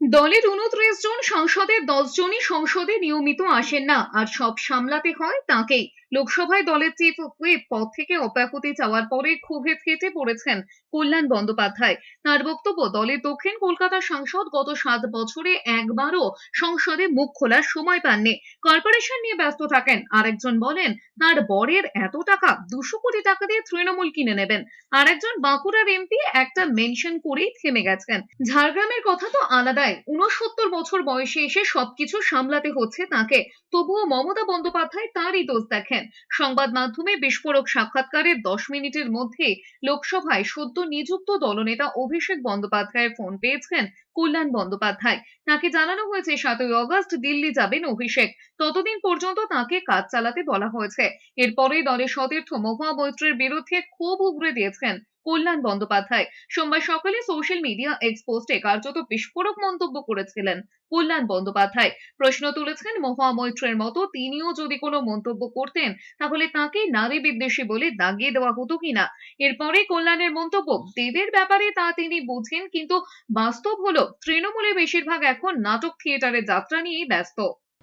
দলের ২৯ জন সাংসদের ১০ জনই সংসদে নিয়মিত আসেন না, আর সব সামলাতে হয় তাঁকেই। লোকসভায় দলের চিফ হুইপ পদ থেকে অব্যাহতি চাওয়ার পরে ক্ষোভে ফেটে পড়েছেন কল্যাণ বন্দ্যোপাধ্যায়। তার বক্তব্য, দলের দক্ষিণ কলকাতা সাংসদ গত ৭ বছরে একবারও সংসদে মুখ খোলার সময় পাননি, কর্পোরেশন নিয়ে ব্যস্ত থাকেন। আরেকজন বলেন, তার বরের এত টাকা, ২০০ কোটি টাকা দিয়ে তৃণমূল কিনে নেবেন। আরেকজন বাঁকুড়ার এমপি একটা মেনশন করেই থেমে গেছেন। ঝাড়গ্রামের কথা তো আলাদাই, ৬৯ বছর বয়সে এসে সবকিছু সামলাতে হচ্ছে তাকে। তবুও মমতা বন্দ্যোপাধ্যায় তারই দোষ দেখেন। সংবাদ মাধ্যমে বিস্ফোরক সাক্ষাৎকারের ১০ মিনিটের মধ্যে লোকসভায় সদ্য নিযুক্ত দলনেতা অভিষেক বন্দ্যোপাধ্যায়ের ফোন পেয়েছেন কল্যাণ বন্দ্যোপাধ্যায়। তাকে জানানো হয়েছে ৭ই অগস্ট দিল্লি যাবেন অভিষেক, ততদিন পর্যন্ত তাকে কাজ চালাতে বলা হয়েছে। এরপরেই দলের সতীর্থ মহুয়া মৈত্রের বিরুদ্ধে ক্ষোভ উগরে দিয়েছেন কল্যাণ বন্দ্যোপাধ্যায়। সোমবার সকালে সোশ্যাল মিডিয়া এক্স পোস্টে কার্যত বিস্ফোরক মন্তব্য করেছিলেন কল্যাণ বন্দ্যোপাধ্যায়। প্রশ্ন তুলেছেন, মহুয়া মৈত্রের মতো তিনিও যদি কোনো মন্তব্য করতেন, তাহলে তাকে নারী বিদ্বেষী বলে দাগিয়ে দেওয়া হতো কিনা। এরপরে কল্যাণের মন্তব্য, দেবের ব্যাপারে তা তিনি বুঝেন, কিন্তু বাস্তব হলো তৃণমূলে বেশিরভাগ এখন নাটক থিয়েটারের যাত্রা নিয়েই ব্যস্ত।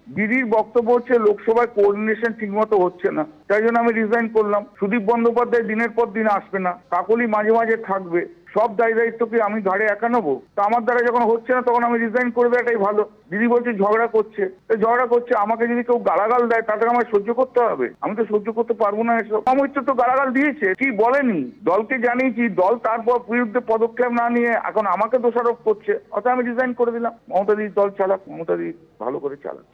দিদির বক্তব্য হচ্ছে লোকসভায় কোঅর্ডিনেশন ঠিকমতো হচ্ছে না, তাই জন্য আমি রিজাইন করলাম। সুদীপ বন্দ্যোপাধ্যায় দিনের পর দিন আসবে না, কাকলি মাঝে মাঝে থাকবে, সব দায় দায়িত্ব কি আমি ঘাড়ে একা নেবো? তা আমার দ্বারা যখন হচ্ছে না তখন আমি রিজাইন করে দেওয়াটাই ভালো। দিদি বলছে ঝগড়া করছে, ঝগড়া করছে, আমাকে যদি কেউ গালাগাল দেয় তাতে আমার সহ্য করতে হবে? আমি তো সহ্য করতে পারবো না এসব। অমৃত তো গালাগাল দিয়েছে, কি বলেনি, দলকে জানিয়েছি, দল তারপর বিরুদ্ধে পদক্ষেপ না নিয়ে এখন আমাকে দোষারোপ করছে, অর্থাৎ আমি রিজাইন করে দিলাম। মমতা দিদি দল চালাক, মমতা দিদি ভালো করে চালাক।